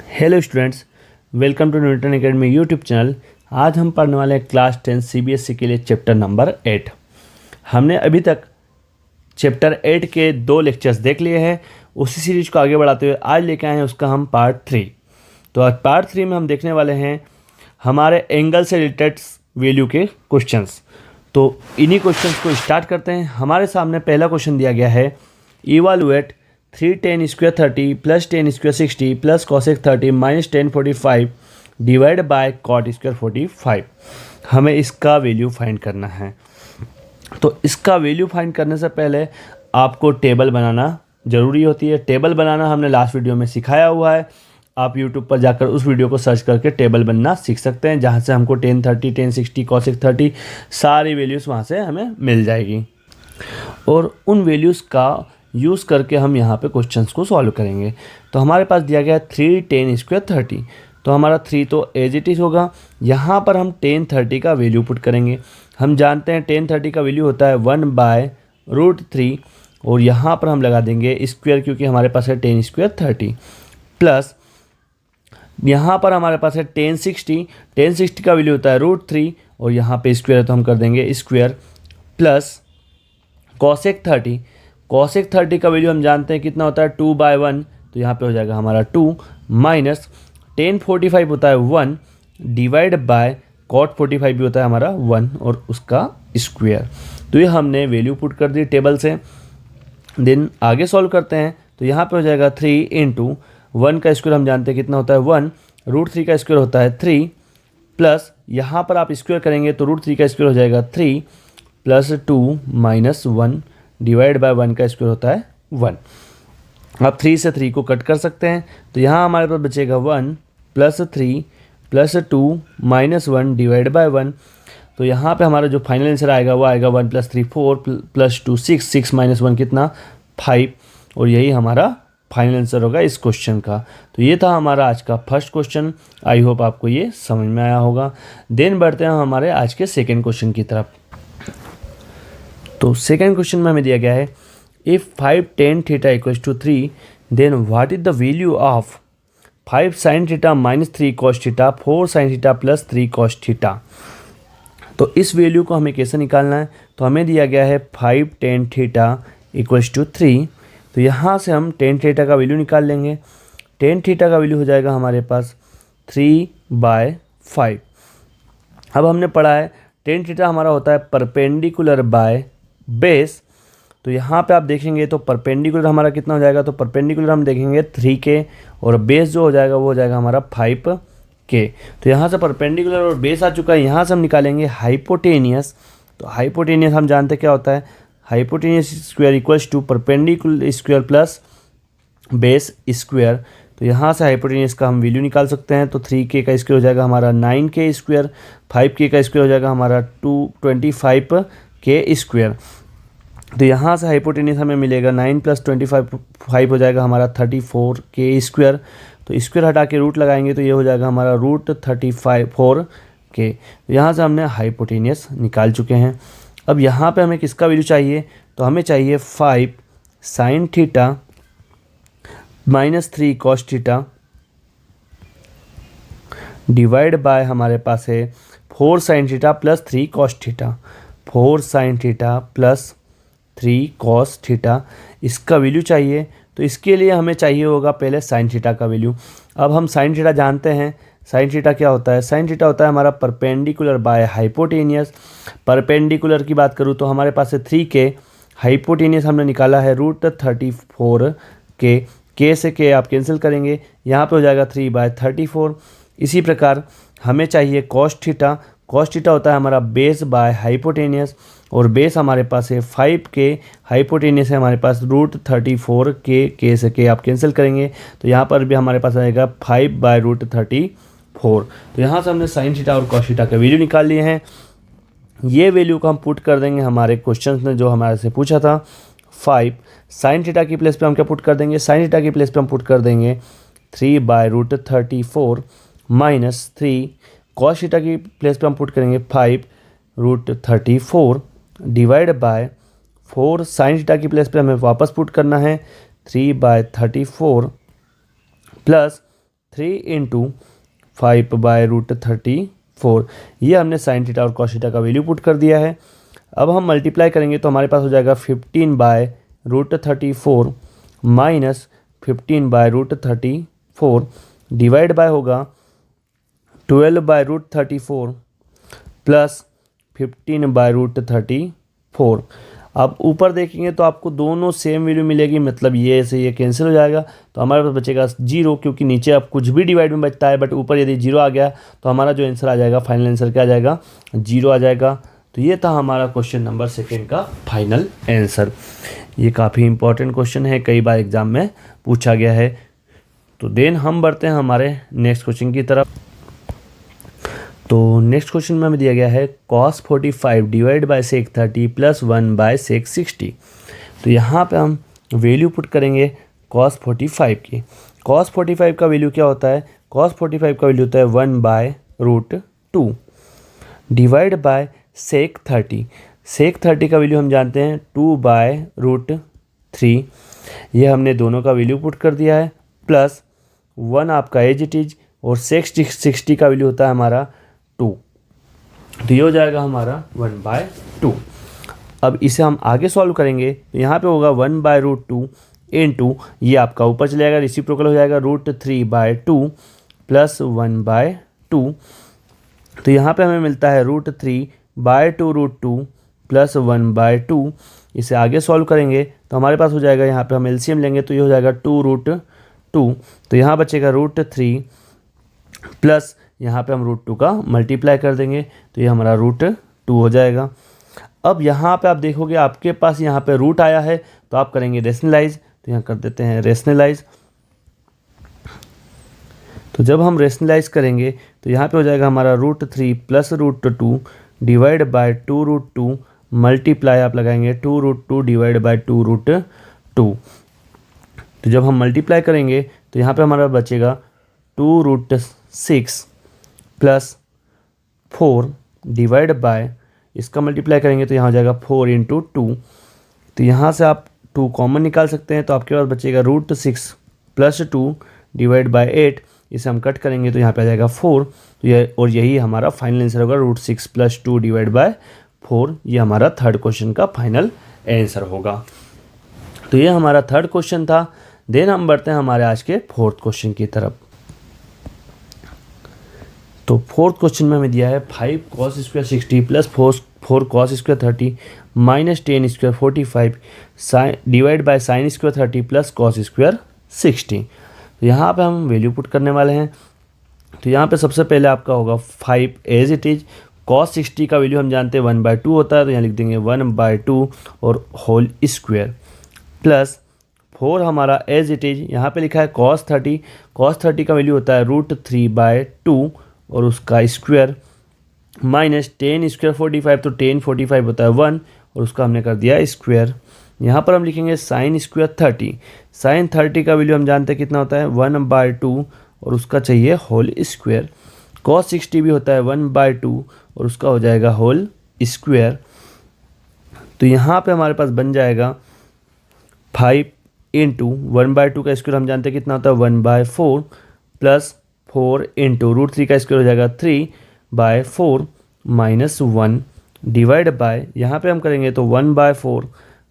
Hello students, welcome to Newton academy YouTube channel. आज हम पढ़ने वाले हैं क्लास 10 सीबीएसई के लिए चैप्टर नंबर 8। हमने अभी तक चैप्टर 8 के 2 लेक्चर्स देख लिए हैं। उसी सीरीज को आगे बढ़ाते हुए आज लेके आए हैं उसका हम पार्ट 3। तो आज पार्ट 3 में हम देखने वाले हैं हमारे एंगल से रिलेटेड वैल्यू के क्वेश्चंस। तो इन्हीं क्वेश्चंस को स्टार्ट करते हैं। हमारे सामने पहला क्वेश्चन दिया गया है, evaluate 3 tan square 30 plus tan square 60 plus cosec 30 minus tan 45 divide by cot square 45। हमें इसका वैल्यू फाइंड करना है। तो इसका वैल्यू फाइंड करने से पहले आपको टेबल बनाना ज़रूरी होती है। टेबल बनाना हमने लास्ट वीडियो में सिखाया हुआ है। आप यूट्यूब पर जाकर उस वीडियो को सर्च करके टेबल बनना सीख सकते हैं, जहाँ से हमको tan 30 tan 60 cosec 30 सारी वैल्यूज़ वहाँ से हमें मिल जाएगी। और उन वैल्यूज़ का यूज़ करके हम यहाँ पे क्वेश्चंस को सॉल्व करेंगे। तो हमारे पास दिया गया है 3 tan स्क्वायर 30। तो हमारा 3 तो एज इट इज़ होगा। यहाँ पर हम tan 30 का वैल्यू पुट करेंगे। हम जानते हैं tan 30 का वैल्यू होता है 1/√3 और यहाँ पर हम लगा देंगे स्क्वायर, क्योंकि हमारे पास है tan स्क्वायर 30 प्लस यहाँ पर हमारे पास है tan 60 का वैल्यू होता है √3 और यहाँ पे स्क्वायर है तो हम कर देंगे स्क्वायर प्लस cosec 30 का वैल्यू हम जानते हैं कितना होता है 2/1, तो यहाँ पे हो जाएगा हमारा 2 माइनस tan 45 होता है 1 डिवाइड बाय cot 45 भी होता है हमारा 1 और उसका स्क्वायर। तो ये हमने वैल्यू पुट कर दी टेबल से। देन आगे सॉल्व करते हैं। तो यहाँ पे हो जाएगा 3 × 1 का स्क्वायर हम जानते हैं कितना होता है 1, √3 का स्क्वायर होता है 3 प्लस यहाँ पर आप स्क्वायर करेंगे तो √3 का स्क्वायर हो जाएगा 3 प्लस 2 माइनस 1 डिवाइड बाय 1 का स्क्वायर होता है 1। आप 3 से 3 को कट कर सकते हैं। तो यहाँ हमारे पास बचेगा 1 plus 3 plus 2 minus 1 divide by 1। तो यहाँ पे हमारा जो फाइनल आंसर आएगा वो आएगा 1 + 3 4 प्लस 2 6 माइनस 1 कितना 5। और यही हमारा फाइनल आंसर होगा इस क्वेश्चन का। तो ये था हमारा आज का फर्स्ट क्वेश्चन। आई होप आपको ये समझ में आया होगा। देन बढ़ते हैं हमारे आज के सेकेंड क्वेश्चन की तरफ। तो सेकेंड क्वेश्चन में हमें दिया गया है, if 5 tan theta equals to 3 then what is the value of 5 sin theta minus 3 cos theta 4 sin थीटा प्लस 3 cos थीटा। तो इस वैल्यू को हमें कैसे निकालना है? तो हमें दिया गया है 5 tan थीटा इक्वल्स टू 3। तो यहाँ से हम tan थीटा का वैल्यू निकाल लेंगे। tan थीटा का वैल्यू हो जाएगा हमारे पास 3/5। अब हमने पढ़ा है tan थीटा हमारा होता है परपेंडिकुलर बाय बेस। तो यहाँ पे आप देखेंगे तो परपेंडिकुलर हमारा कितना हो जाएगा? तो परपेंडिकुलर हम देखेंगे 3K और बेस जो हो जाएगा वो हो जाएगा हमारा 5K। तो यहाँ से परपेंडिकुलर और बेस आ चुका है। यहाँ से हम निकालेंगे हाइपोटेनियस। तो हाइपोटेनियस हम जानते क्या होता है? Hypotenuse square equals to perpendicular square plus base square. तो यहाँ से हाइपोटेनियस का हम वैल्यू निकाल सकते हैं। तो 3K का स्क्वायर हो जाएगा हमारा 9K स्क्वायर, 5K का स्क्वायर हो जाएगा हमारा 25K स्क्वायर। तो यहाँ से हाइपोटेनियस हमें मिलेगा 9 + 25 हो जाएगा हमारा 34K स्क्वायर। तो स्क्वायर हटा के रूट लगाएंगे तो ये हो जाएगा हमारा √34K। तो यहाँ से हमने हाइपोटेनियस निकाल चुके हैं। अब यहाँ पे हमें किसका वैल्यू चाहिए? तो हमें चाहिए 5 sin theta minus 3 cos theta divide by हमारे पास है 4 sin थीटा प्लस 3 cos थीटा। 4 sin थीटा प्लस 3 cos थीटा इसका वैल्यू चाहिए। तो इसके लिए हमें चाहिए होगा पहले sin थीटा का वैल्यू। अब हम sin थीटा जानते हैं। sin थीटा क्या होता है? sin थीटा होता है हमारा परपेंडिकुलर बाय हाइपोटेनियस। परपेंडिकुलर की बात करूँ तो हमारे पास है 3K, हाइपोटेनियस हमने निकाला है √34K। K से K आप कैंसिल करेंगे, यहाँ पे हो जाएगा 3/34। इसी प्रकार हमें चाहिए cos थीटा। cos थीटा होता है हमारा बेस बाय हाइपोटेनियस और बेस हमारे पास है 5K, हाइपोटेनियस है हमारे पास √34K। K से K आप कैंसिल करेंगे तो यहाँ पर भी हमारे पास आएगा 5/√34। तो यहाँ से हमने sin थीटा और cos थीटा का वैल्यू निकाल लिए हैं। ये वैल्यू को हम पुट कर देंगे हमारे क्वेश्चन ने जो हमारे से पूछा था। 5 sin थीटा की प्लेस पे हम क्या पुट कर देंगे? sin थीटा की प्लेस पे हम पुट कर देंगे 3/√34 माइनस 3 cos थीटा की प्लेस पे हम पुट करेंगे 5√34 डिवाइड बाय 4 sin थीटा की प्लेस पे हमें वापस पुट करना है 3/34 प्लस 3 इंटू 5/√34, ये हमने साइन थीटा और कॉस थीटा का वैल्यू पुट कर दिया है। अब हम मल्टीप्लाई करेंगे तो हमारे पास हो जाएगा 15/√34 माइनस 15/√34 डिवाइड बाय होगा 12/√34 प्लस 15/√34। अब ऊपर देखेंगे तो आपको दोनों सेम वैल्यू मिलेगी, मतलब ये से ये कैंसिल हो जाएगा, तो हमारे पास बचेगा 0, क्योंकि नीचे अब कुछ भी डिवाइड में बचता है, बट ऊपर यदि 0 आ गया तो हमारा जो आंसर आ जाएगा, फाइनल आंसर क्या आ जाएगा, 0 आ जाएगा। तो ये था हमारा क्वेश्चन नंबर 2 का फाइनल आंसर। ये काफ़ी इंपॉर्टेंट क्वेश्चन है, कई बार एग्जाम में पूछा गया है। तो देन हम बढ़ते हैं हमारे नेक्स्ट क्वेश्चन की तरफ। तो नेक्स्ट क्वेश्चन में हमें दिया गया है cos 45 divide by sec 30 plus 1/sec 60। तो यहाँ पे हम वैल्यू पुट करेंगे cos 45 की। cos 45 का वैल्यू क्या होता है, cos 45 का वैल्यू होता है 1/√2 डिवाइड बाय sec 30। sec 30 का वैल्यू हम जानते हैं 2/√3, ये हमने दोनों का वैल्यू पुट कर दिया है, प्लस 1 आपका एज इट इज, और sec 60 का वैल्यू होता है हमारा 2, तो ये हो जाएगा हमारा 1/2। अब इसे हम आगे सॉल्व करेंगे तो यहाँ पे होगा 1/√2 इंटू, ये आपका ऊपर चले जाएगा, रेसिप्रोकल हो जाएगा √3/2 प्लस 1/2। तो यहाँ पे हमें मिलता है √3/2√2 प्लस 1/2। इसे आगे सॉल्व करेंगे तो हमारे पास हो जाएगा, यहाँ पे हम एलसीएम लेंगे तो ये हो जाएगा 2√2, तो यहाँ बचेगा √3 प्लस यहाँ पे हम √2 का मल्टीप्लाई कर देंगे तो ये हमारा √2 हो जाएगा। अब यहाँ पे आप देखोगे आपके पास यहाँ पे रूट आया है तो आप करेंगे रेशनलाइज, तो यहाँ कर देते हैं रेशनलाइज। तो जब हम रेशनलाइज करेंगे तो यहाँ पे हो जाएगा हमारा √3 प्लस √2 डिवाइड बाय 2√2 मल्टीप्लाई आप लगाएंगे 2√2 डिवाइड बाय 2√2। तो जब हम मल्टीप्लाई करेंगे तो यहाँ पे हमारा बचेगा 2√6 प्लस 4 डिवाइड बाय, इसका मल्टीप्लाई करेंगे तो यहाँ हो जाएगा 4 इंटू 2। तो यहाँ से आप 2 कॉमन निकाल सकते हैं, तो आपके पास बचेगा √6 प्लस 2 डिवाइड बाय 8, इसे हम कट करेंगे तो यहाँ पे आ जाएगा 4। तो ये और यही हमारा फाइनल आंसर होगा, √6 प्लस 2 डिवाइड बाय 4। ये हमारा थर्ड क्वेश्चन का फाइनल आंसर होगा। तो ये हमारा थर्ड क्वेश्चन था। देन हम बढ़ते हैं हमारे आज के फोर्थ क्वेश्चन की तरफ। तो फोर्थ क्वेश्चन में हमें दिया है 5 cos square 60 plus 4 cos square 30 minus 10 square 45 divide by sine square 30 plus cos square 60। तो यहाँ पे हम वैल्यू पुट करने वाले हैं। तो यहाँ पे सबसे पहले आपका होगा 5 एज इट इज, cos 60 का वैल्यू हम जानते हैं 1/2 होता है, तो यहाँ लिख देंगे 1/2 और होल स्क्वायर, प्लस 4 हमारा एज इट इज, यहाँ पे लिखा है cos 30 का वैल्यू होता है √3/2 और उसका स्क्वायर, माइनस 10 स्क्वायर 45, तो 10 45 होता है 1 और उसका हमने कर दिया स्क्वायर। यहाँ पर हम लिखेंगे साइन स्क्वायर 30, साइन 30 का वैल्यू हम जानते हैं कितना होता है 1/2 और उसका चाहिए होल स्क्वायर। cos 60 भी होता है 1/2 और उसका हो जाएगा होल स्क्वायर। तो यहाँ पे हमारे पास बन जाएगा 5 इंटू 1/2 का स्क्वायर हम जानते हैं कितना होता है 1/4 प्लस 4 इंटू √3 का स्क्वायर हो जाएगा 3/4 माइनस 1 डिवाइड बाय, यहाँ पे हम करेंगे तो 1/4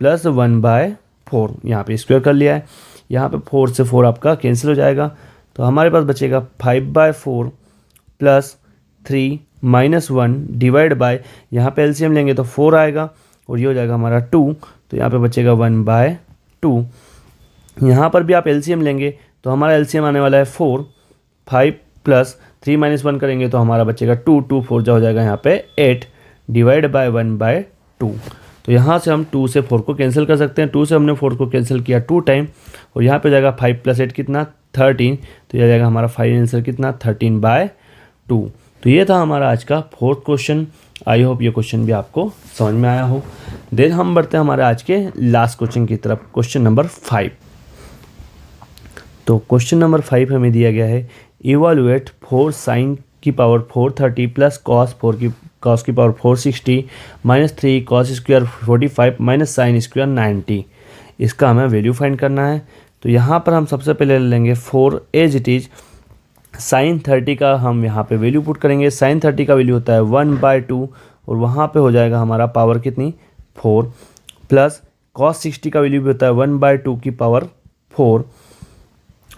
प्लस 1/4, यहाँ पे स्क्वायर कर लिया है, यहाँ पे 4 से 4 आपका कैंसिल हो जाएगा, तो हमारे पास बचेगा 5/4 प्लस 3 माइनस 1 डिवाइड बाय, यहाँ पे एलसीएम लेंगे तो 4 आएगा और ये हो जाएगा हमारा 2, तो यहाँ पे बचेगा 1/2। यहाँ पर भी आप एलसीएम लेंगे तो हमारा एलसीएम आने वाला है 4, 5 प्लस 3 माइनस 1 करेंगे तो हमारा बचेगा 2, 2 4 जा हो जाएगा यहाँ पे 8 डिवाइड बाय 1/2। तो यहाँ से हम 2 से 4 को कैंसिल कर सकते हैं, 2 से हमने 4 को कैंसिल किया 2 टाइम और यहाँ पे हो जाएगा 5 प्लस 8 कितना 13, तो यह जाएगा हमारा फाइनल आंसर कितना 13/2। तो ये था हमारा आज का फोर्थ क्वेश्चन। आई होप ये क्वेश्चन भी आपको समझ में आया हो। देन हम बढ़ते हैं हमारे आज के लास्ट क्वेश्चन की तरफ, क्वेश्चन नंबर 5। तो क्वेश्चन नंबर 5 हमें दिया गया है इवैल्यूएट 4 sin की पावर 430 प्लस cos की power 460 minus 3 cos square 45 minus sine square 90। इसका हमें वैल्यू फाइंड करना है। तो यहाँ पर हम सबसे पहले ले लेंगे 4 एज इट इज, साइन 30 का हम यहाँ पे वैल्यू पुट करेंगे। साइन 30 का वैल्यू होता है 1/2 और वहाँ पे हो जाएगा हमारा पावर कितनी 4, प्लस कॉस 60 का वैल्यू भी होता है 1/2 की पावर 4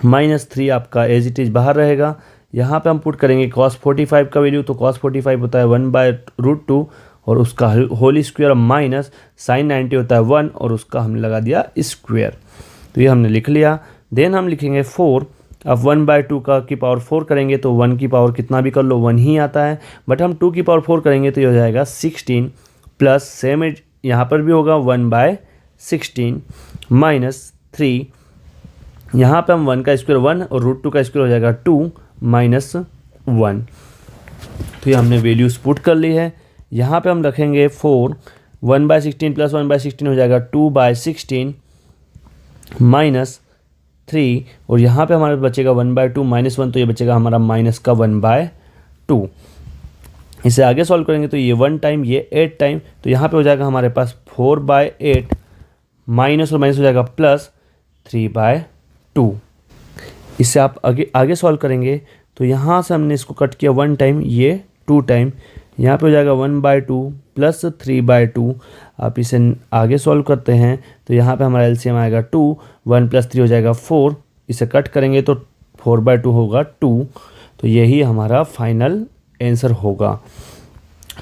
-3 आपका एज इट इज़ बाहर रहेगा। यहाँ पे हम पुट करेंगे कॉस 45 का वैल्यू, तो कॉस 45 होता है 1/√2 और उसका होल स्क्वायर माइनस साइन 90 होता है 1 और उसका हमने लगा दिया स्क्वायर। तो ये हमने लिख लिया। देन हम लिखेंगे 4। अब 1/2 का की पावर 4 करेंगे तो 1 की पावर कितना भी कर लो 1 ही आता है, बट हम 2 की पावर 4 करेंगे तो ये हो जाएगा 16 प्लस सेम यहाँ पर भी होगा 1/16 -3। यहाँ पे हम 1 का स्क्वायर 1 और √2 का स्क्वायर हो जाएगा 2 -1। तो ये हमने वैल्यूज पुट कर ली है। यहाँ पे हम रखेंगे 4, 1/16 प्लस 1/16 हो जाएगा 2/16 -3 और यहाँ पे हमारे बचेगा 1/2 -1, तो ये बचेगा हमारा माइनस का 1/2। इसे आगे सॉल्व करेंगे तो ये 1 टाइम ये 8 टाइम, तो यहाँ पे हो जाएगा हमारे पास 4/8 माइनस और माइनस हो जाएगा प्लस 3/2। इससे आप आगे सॉल्व करेंगे तो यहाँ से हमने इसको कट किया 1 टाइम, ये 2 टाइम, यहाँ पे हो जाएगा 1/2 प्लस 3/2। आप इसे आगे सॉल्व करते हैं तो यहाँ पे हमारा एलसीएम आएगा 2, 1 + 3 हो जाएगा 4, इसे कट करेंगे तो 4/2 होगा 2। तो यही हमारा फाइनल आंसर होगा।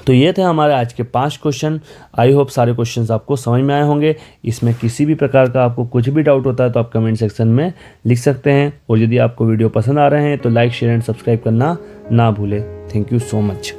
तो ये थे हमारे आज के 5 क्वेश्चन। आई होप सारे क्वेश्चंस आपको समझ में आए होंगे। इसमें किसी भी प्रकार का आपको कुछ भी डाउट होता है तो आप कमेंट सेक्शन में लिख सकते हैं और यदि आपको वीडियो पसंद आ रहे हैं तो लाइक, शेयर एंड सब्सक्राइब करना ना भूलें। Thank you so much.